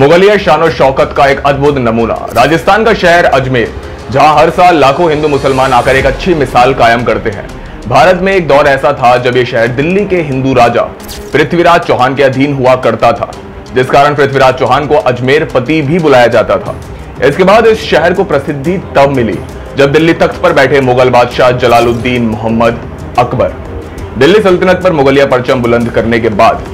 मुगलिया शान और शौकत का एक अद्भुत नमूना राजस्थान का शहर अजमेर, जहां हर साल लाखों हिंदू मुसलमान आकर एक अच्छी मिसाल कायम करते हैं। भारत में एक दौर ऐसा था जब यह शहर दिल्ली के हिंदू राजा पृथ्वीराज चौहान के अधीन हुआ करता था, जिस कारण पृथ्वीराज चौहान को अजमेर पति भी बुलाया जाता था। इसके बाद इस शहर को प्रसिद्धि तब मिली जब दिल्ली तख्त पर बैठे मुगल बादशाह जलालुद्दीन मोहम्मद अकबर दिल्ली सल्तनत पर मुगलिया परचम बुलंद करने के बाद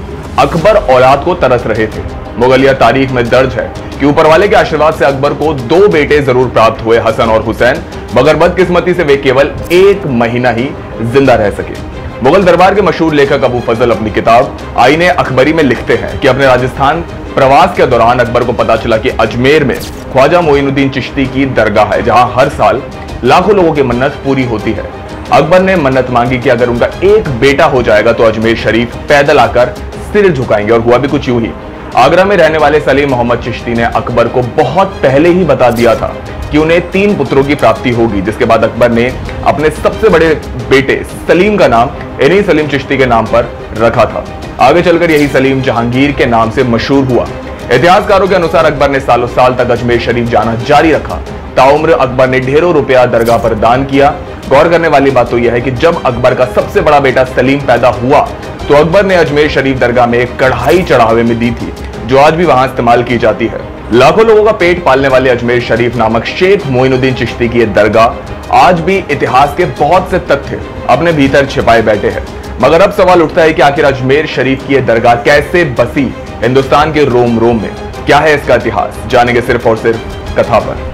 अकबर औलाद को तरस रहे थे। मुगलिया तारीख में दर्ज है कि ऊपर वाले के आशीर्वाद से अकबर को 2 बेटे जरूर प्राप्त हुए, हसन और हुसैन, मगर बदकिस्मती से वे केवल 1 महीना ही जिंदा रह सके। मुगल दरबार के मशहूर लेखक अबू फजल अपनी किताब आईने अकबरी में लिखते हैं कि अपने राजस्थान प्रवास के दौरान अकबर को पता चला कि अजमेर में ख्वाजा मोइनुद्दीन चिश्ती की दरगाह है, जहां हर साल लाखों लोगों की मन्नत पूरी होती है। अकबर ने मन्नत मांगी कि अगर उनका एक बेटा हो जाएगा तो अजमेर शरीफ पैदल आकर सिर झुकाएंगे, और हुआ भी कुछ यूं ही। आगरा में रहने वाले सलीम मोहम्मद चिश्ती ने अकबर को बहुत पहले ही बता दिया था कि उन्हें 3 पुत्रों की प्राप्ति होगी, जिसके बाद अकबर ने अपने सबसे बड़े बेटे सलीम का नाम इन्हीं सलीम चिश्ती के नाम पर रखा था। आगे चलकर यही सलीम जहांगीर के नाम से मशहूर हुआ। इतिहासकारों के अनुसार अकबर ने सालों साल तक अजमेर शरीफ जाना जारी रखा। ताउम्र अकबर ने ढेरों रुपया दरगाह पर दान किया। गौर करने वाली बात तो यह है कि जब अकबर का सबसे बड़ा बेटा सलीम पैदा हुआ तो अकबर ने अजमेर शरीफ दरगाह में एक कढ़ाई चढ़ावे में दी थी, जो आज भी वहां इस्तेमाल की जाती है। लाखों लोगों का पेट पालने वाले अजमेर शरीफ नामक शेख मोइनुद्दीन चिश्ती की यह दरगाह आज भी इतिहास के बहुत से तथ्य अपने भीतर छिपाए बैठे हैं। मगर अब सवाल उठता है कि आखिर अजमेर शरीफ की यह दरगाह कैसे बसी हिंदुस्तान के रोम रोम में? क्या है इसका इतिहास? जानेंगे सिर्फ और सिर्फ कथा पर।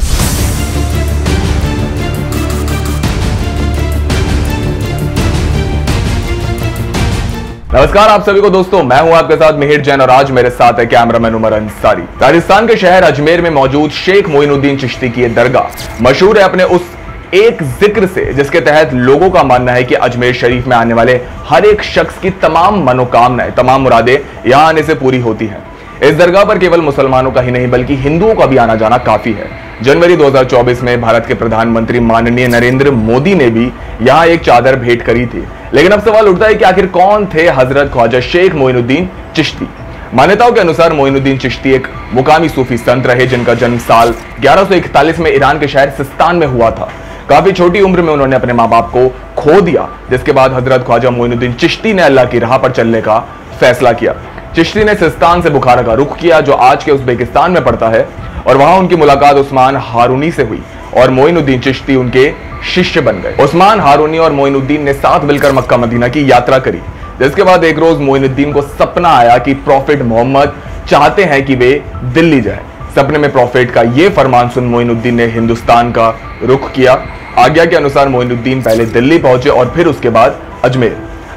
नमस्कार आप सभी को दोस्तों, मैं हूं आपके साथ मिहिर जैन और आज मेरे साथ है कैमरामैन उमर अंसारी। राजस्थान के शहर अजमेर में मौजूद शेख मोइनुद्दीन चिश्ती की यह दरगाह मशहूर है अपने उस एक जिक्र से, जिसके तहत लोगों का मानना है कि अजमेर शरीफ में आने वाले हर एक शख्स की तमाम मनोकामनाएं, तमाम मुरादें यहां आने से पूरी होती हैं। इस दरगाह पर केवल मुसलमानों का ही नहीं बल्कि हिंदुओं का भी आना जाना काफी है। जनवरी 2024 में भारत के प्रधानमंत्री माननीय नरेंद्र मोदी ने भी यहां एक चादर भेंट करी थी। लेकिन अब सवाल उठता है कि आखिर कौन थे हजरत ख्वाजा शेख मोइनुद्दीन चिश्ती? मान्यताओं के अनुसार मोइनुद्दीन चिश्ती एक मुकामी सूफी संत रहे, जिनका जन्म साल 1141 में ईरान के शहर सिस्तान में हुआ था। काफी छोटी उम्र में उन्होंने अपने माँ बाप को खो दिया, जिसके बाद हजरत ख्वाजा मोइनुद्दीन चिश्ती ने अल्लाह की राह पर चलने का फैसला किया। चिश्ती ने सिस्तान से बुखारा का रुख किया, जो आज के उज्बेकिस्तान में पड़ता है, और वहां उनकी मुलाकात उस्मान हारूनी से हुई और मोइनुद्दीन चिश्ती उनके शिष्य बन गए। उस्मान हारूनी और मोइनुद्दीन ने साथ मिलकर मक्का मदीना की यात्रा करी, जिसके बाद एक रोज मोइनुद्दीन को सपना आया कि प्रॉफिट मोहम्मद चाहते हैं कि वे दिल्ली जाएं। सपने में प्रॉफिट का यह फरमान सुन मोइनुद्दीन ने हिंदुस्तान का रुख किया। आज्ञा के अनुसार मोइनुद्दीन पहले दिल्ली पहुंचे और फिर उसके बाद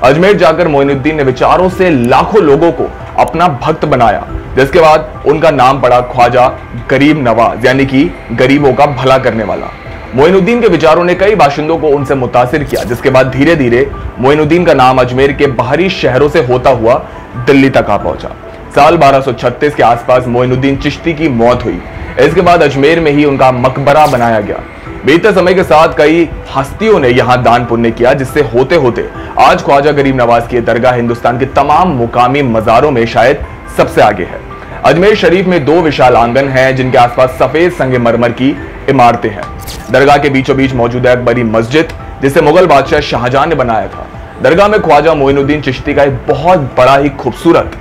अजमेर जाकर मोइनुद्दीन ने विचारों से लाखों लोगों को अपना भक्त बनाया, जिसके बाद उनका नाम पड़ा ख्वाजा गरीब नवाज, यानी कि गरीबों का भला करने वाला। मोइनुद्दीन के विचारों ने कई बाशिंदों को उनसे मुतासिर किया, जिसके बाद धीरे धीरे मोइनुद्दीन का नाम अजमेर के बाहरी शहरों से होता हुआ दिल्ली तक आ पहुंचा। साल 1236 के आसपास मोइनुद्दीन चिश्ती की मौत हुई। इसके बाद अजमेर में ही उनका मकबरा बनाया गया। बीते समय के साथ कई हस्तियों ने यहां दान पुण्य किया, जिससे होते होते आज ख्वाजा गरीब नवाज की दरगाह हिंदुस्तान के तमाम मुकामी मज़ारों में शायद सबसे आगे है। अजमेर शरीफ में 2 विशाल आंगन हैं, जिनके आसपास सफेद संगमरमर की इमारतें हैं। दरगाह के बीचों बीच मौजूद है अकबरी मस्जिद, जिसे मुगल बादशाह शाहजहां ने बनाया था। दरगाह में ख्वाजा मोइनुद्दीन चिश्ती का एक बहुत बड़ा ही खूबसूरत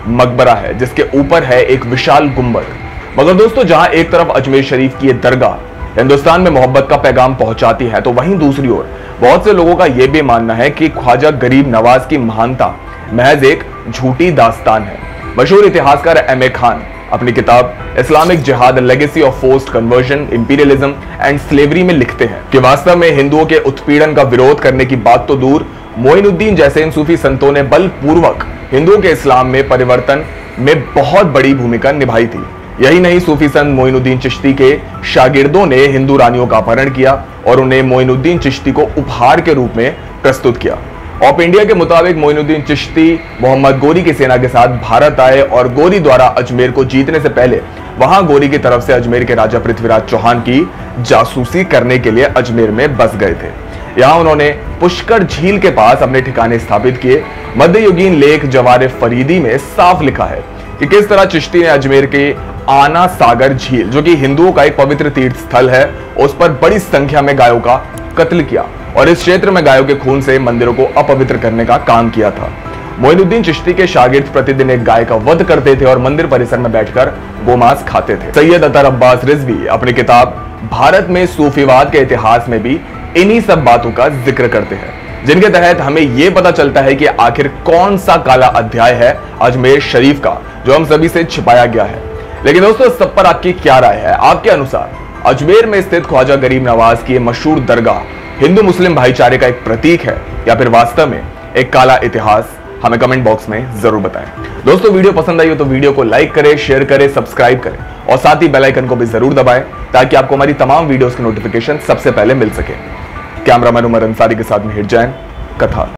मकबरा है, जिसके ऊपर है एक विशाल गुंबद। मगर दोस्तों, जहां एक तरफ अजमेर शरीफ की दरगाह हिंदुस्तान में मोहब्बत का पैगाम पहुंचाती है, तो वहीं दूसरी ओर बहुत से लोगों का यह भी मानना है कि ख्वाजा गरीब नवाज की महानता महज एक झूठी दास्तान है। मशहूर इतिहासकार एम.ए. खान अपनी किताब इस्लामिक जिहाद legacy of forced conversion, imperialism and slavery में लिखते हैं कि वास्तव में हिंदुओं के उत्पीड़न का विरोध करने की बात तो दूर, मोइनुद्दीन जैसे इन सूफी संतों ने बलपूर्वक हिंदुओं के इस्लाम में परिवर्तन में बहुत बड़ी भूमिका निभाई थी। यही नहीं, सूफी संत मोइनुद्दीन चिश्ती के शागिर्दों ने हिंदू रानियों का अपहरण किया और उन्हें मोइनुद्दीन चिश्ती को उपहार के रूप में प्रस्तुत किया। ऑफ इंडिया के मुताबिक मोइनुद्दीन चिश्ती मोहम्मद गोरी की सेना के साथ भारत आए और गोरी द्वारा अजमेर को जीतने से पहले वहां गोरी की तरफ से अजमेर के राजा पृथ्वीराज चौहान की जासूसी करने के लिए अजमेर में बस गए थे। यहाँ उन्होंने पुष्कर झील के पास अपने ठिकाने स्थापित किए। मध्ययुगीन लेख जवारे फरीदी में साफ लिखा है कि किस तरह चिश्ती ने अजमेर के आना सागर झील, जो कि हिंदुओं का एक पवित्र तीर्थ स्थल है, उस पर बड़ी संख्या में गायों का कत्ल किया और इस क्षेत्र में गायों के खून से मंदिरों को अपवित्र करने का काम किया था। मोइनुद्दीन चिश्ती के शागिर्द प्रतिदिन एक गाय का वध करते थे और मंदिर परिसर में बैठकर गोमांस खाते थे। सैयद अतर अब्बास रिजवी अपनी किताब भारत में सूफीवाद के इतिहास में भी इन्हीं सब बातों का जिक्र करते हैं, जिनके तहत हमें यह पता चलता है कि आखिर कौन सा काला अध्याय है अजमेर शरीफ का जो हम सभी से छिपाया गया है। लेकिन दोस्तों, इस सब पर आपकी क्या राय है? आपके अनुसार अजमेर में स्थित ख्वाजा गरीब नवाज की मशहूर दरगाह हिंदू मुस्लिम भाईचारे का एक प्रतीक है या फिर वास्तव में एक काला इतिहास? हमें कमेंट बॉक्स में जरूर बताएं। दोस्तों, वीडियो पसंद आई हो तो वीडियो को लाइक करें, शेयर करें, सब्सक्राइब करें और साथ ही बेल आइकन को भी जरूर दबाएं ताकि आपको हमारी तमाम वीडियोस की नोटिफिकेशन सबसे पहले मिल सके। कैमरामैन उमर अंसारी के साथ मिहिर जैन, कथा।